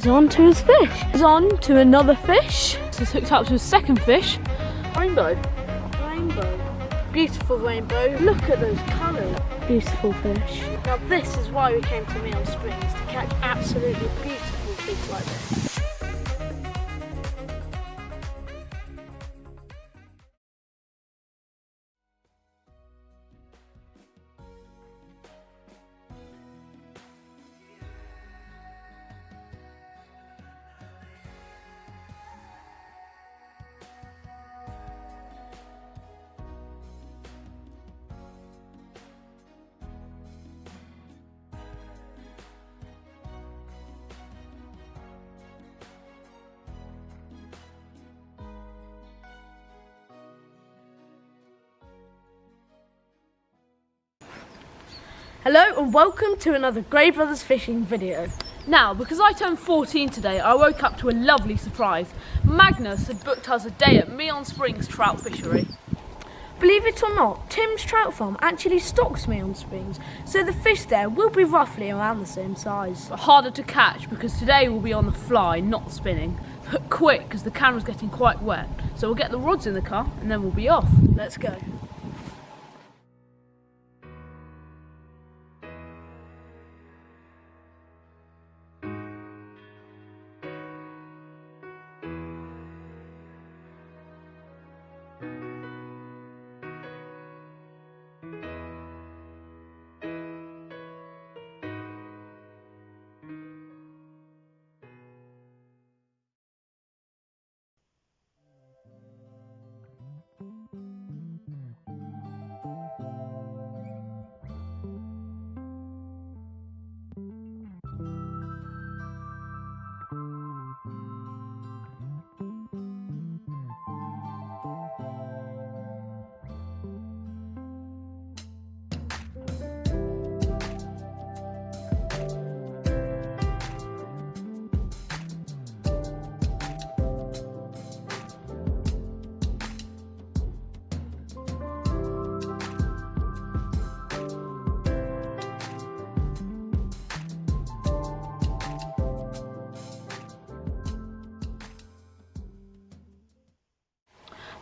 He's on to his fish. He's on to another fish. He's hooked up to his second fish. Rainbow. Rainbow. Beautiful rainbow. Look at those colours. Beautiful fish. Now this is why we came to Meon Springs, to catch absolutely beautiful fish like this. Hello and welcome to another Grey Brothers fishing video. Now, because I turned 14 today, I woke up to a lovely surprise. Magnus had booked us a day at Meon Springs trout fishery. Believe it or not, Tim's trout farm actually stocks Meon Springs, so the fish there will be roughly around the same size. But harder to catch because today we'll be on the fly, not spinning. But quick, because the camera's getting quite wet. So we'll get the rods in the car and then we'll be off. Let's go.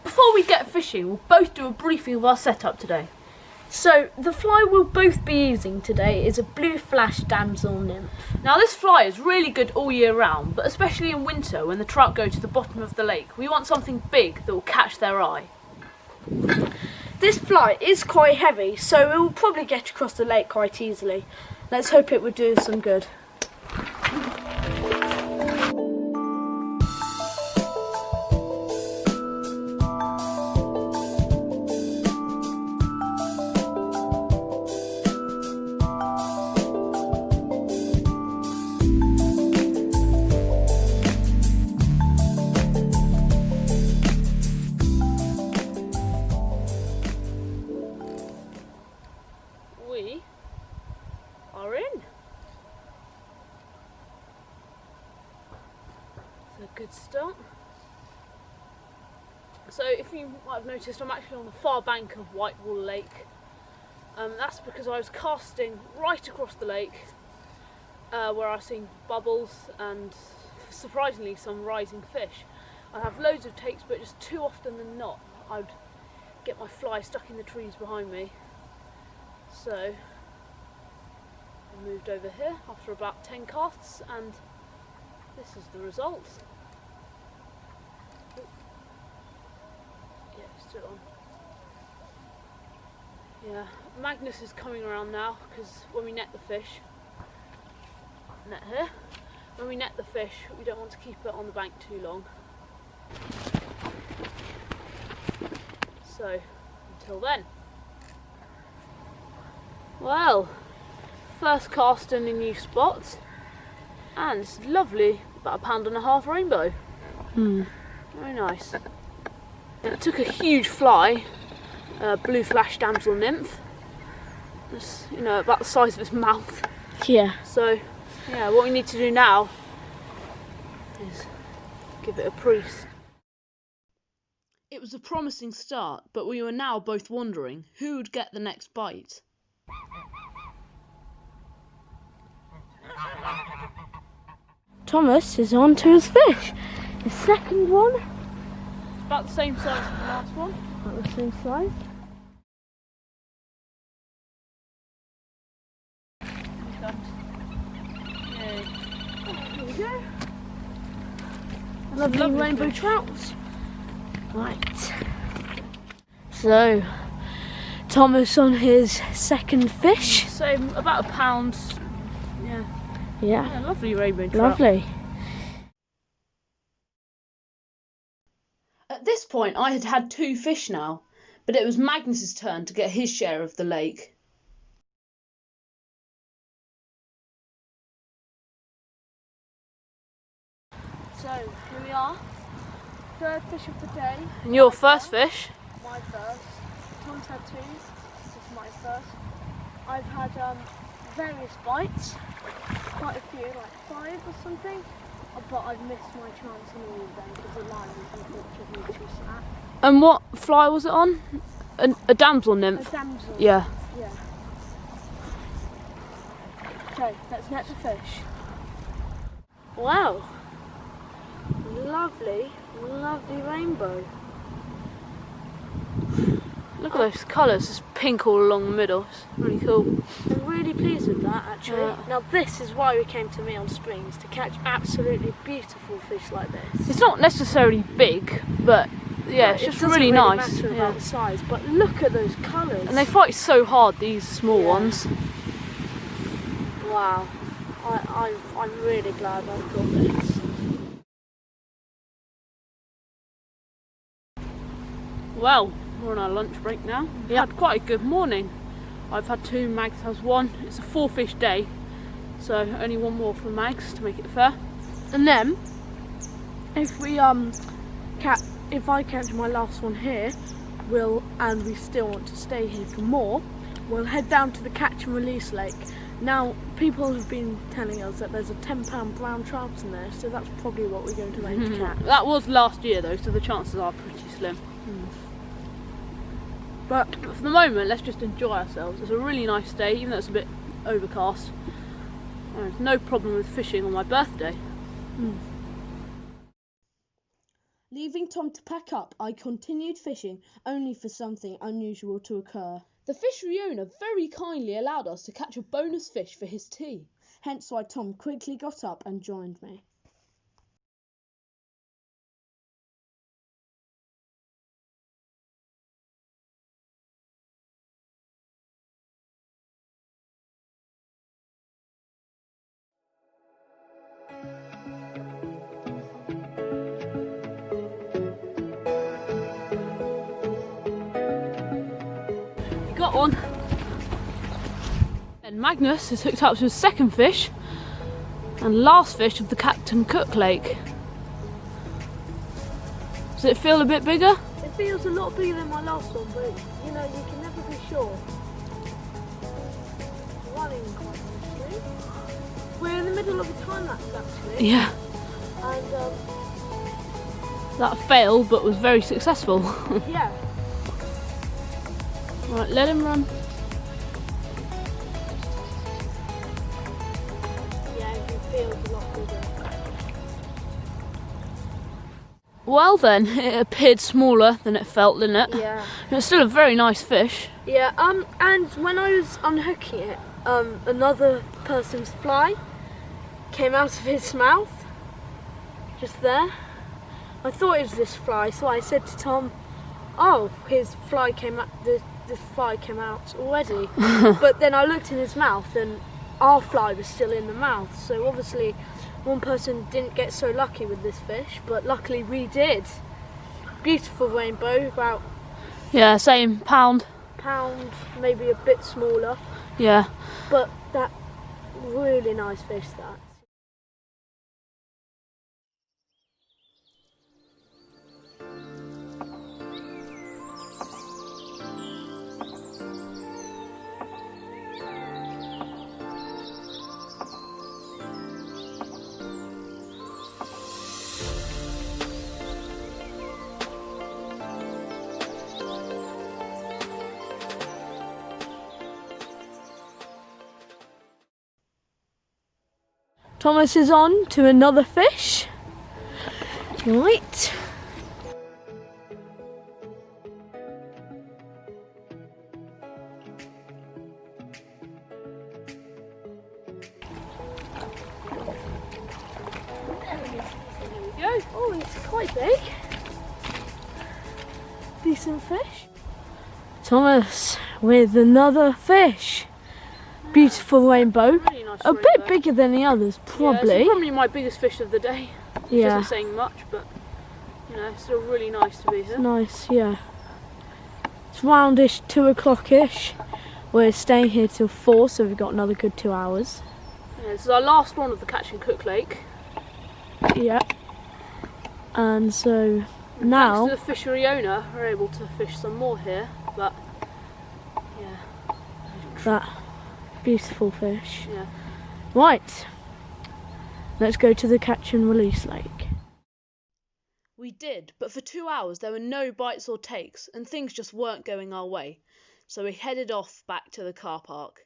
Before we get fishing, we'll both do a briefing of our setup today. So, the fly we'll both be using today is a blue flash damsel nymph. Now this fly is really good all year round, but especially in winter when the trout go to the bottom of the lake, we want something big that will catch their eye. This fly is quite heavy, so it will probably get across the lake quite easily. Let's hope it will do us some good. We are in. It's a good start. So if you might have noticed, I'm actually on the far bank of Whitewall Lake. That's because I was casting right across the lake where I was seeing bubbles and surprisingly some rising fish. I have loads of takes, but just too often than not I'd get my fly stuck in the trees behind me. So I moved over here after about 10 casts and this is the result. Yeah, still on. Yeah, Magnus is coming around now because when we net the fish, net here, when we net the fish we don't want to keep it on the bank too long. So until then. Well, first cast in a new spot, and it's lovely, about 1.5 pound rainbow. Very nice. It took a huge fly, blue flash damsel nymph. It's, you know, about the size of its mouth. Yeah. So, yeah, what we need to do now is give it a priest. It was a promising start, but we were now both wondering who would get the next bite. Thomas is on to his fish. His second one. It's about the same size as the last one. About the same size. Here we go. Lovely rainbow trouts. Right. So, Thomas on his second fish. So about a pound. Yeah. Yeah. Lovely rainbow trout. Lovely. At this point, I had had 2 fish now, but it was Magnus's turn to get his share of the lake. So here we are, third fish of the day. And your first fish? My first. Tom's had 2. This is my first. I've had various bites, quite a few, like 5 or something. But I've missed my chance on all of them because the line was unfortunately too slack. And what fly was it on? A damsel nymph? A damsel. Yeah. Yeah. So, let's net the fish. Wow. Lovely, lovely rainbow. Look at those colours, it's pink all along the middle, it's really cool. I'm really pleased with that actually. Yeah. Now this is why we came to Meon Springs, to catch absolutely beautiful fish like this. It's not necessarily big, but yeah, it's just really nice. Matter about the size, but look at those colours. And they fight so hard, these small ones. Wow, I'm really glad I've got this. Well, we're on our lunch break now. We had quite a good morning. I've had 2, Mags has 1. It's a 4-fish day, so only 1 more for Mags to make it fair. And then, if we if I catch my last one here, and we still want to stay here for more, we'll head down to the catch and release lake. Now, people have been telling us that there's a 10-pound brown trout in there, so that's probably what we're going to aim to catch. That was last year though, so the chances are pretty slim. But for the moment, let's just enjoy ourselves. It's a really nice day, even though it's a bit overcast. There's no problem with fishing on my birthday. Leaving Tom to pack up, I continued fishing, only for something unusual to occur. The fishery owner very kindly allowed us to catch a bonus fish for his tea. Hence why Tom quickly got up and joined me. Got one. And Magnus has hooked up to his second fish and last fish of the Captain Cook Lake. Does it feel a bit bigger? It feels a lot bigger than my last one, but you know, you can never be sure. It's running quite nicely. We're in the middle of a time lapse actually. Yeah. And that failed but was very successful. yeah. Right, let him run. Yeah, it feels a lot bigger. Well then, it appeared smaller than it felt, didn't it? Yeah. It's still a very nice fish. Yeah, and when I was unhooking it, another person's fly came out of his mouth, just there. I thought it was this fly, so I said to Tom, oh, his fly came out, this fly came out already. But then I looked in his mouth and our fly was still in the mouth, so obviously one person didn't get so lucky with this fish, but luckily we did. Beautiful rainbow, about same, pound, maybe a bit smaller. Yeah. But that really nice fish that. Thomas is on to another fish. Right. There we go. Oh, it's quite big. Decent fish. Thomas with another fish. Beautiful rainbow. Really nice A rainbow. bit bigger than the others, Yeah, probably. it's probably my biggest fish of the day. Which Yeah. isn't saying much, but you know, it's still really nice to be here. Nice, yeah. It's roundish, 2 o'clock-ish. We're staying here till 4, so we've got another good 2 hours. Yeah, this is our last one of the Catch and Cook Lake. Yeah. And so Thanks now, to the fishery owner, we're able to fish some more here, but yeah, that beautiful fish. yeah. Right, let's go to the catch and release lake. We did, but for 2 hours there were no bites or takes, and things just weren't going our way. So we headed off back to the car park.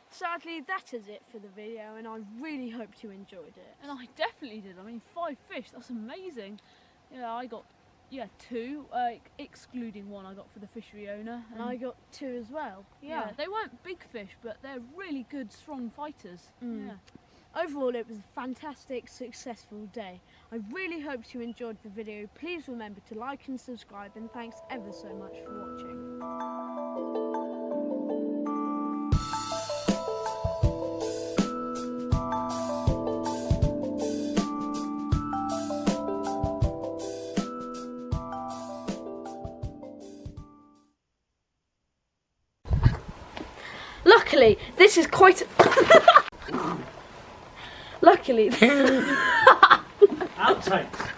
Sadly, that is it for the video, and I really hope you enjoyed it. And I definitely did. I mean, 5 fish, that's amazing. Yeah, I got 2, excluding one I got for the fishery owner. And I got 2 as well. Yeah, they weren't big fish, but they're really good, strong fighters. Mm. Yeah. Overall, it was a fantastic, successful day. I really hope you enjoyed the video. Please remember to like and subscribe, and thanks ever so much for watching. Luckily, this is quite. Luckily. Outtakes.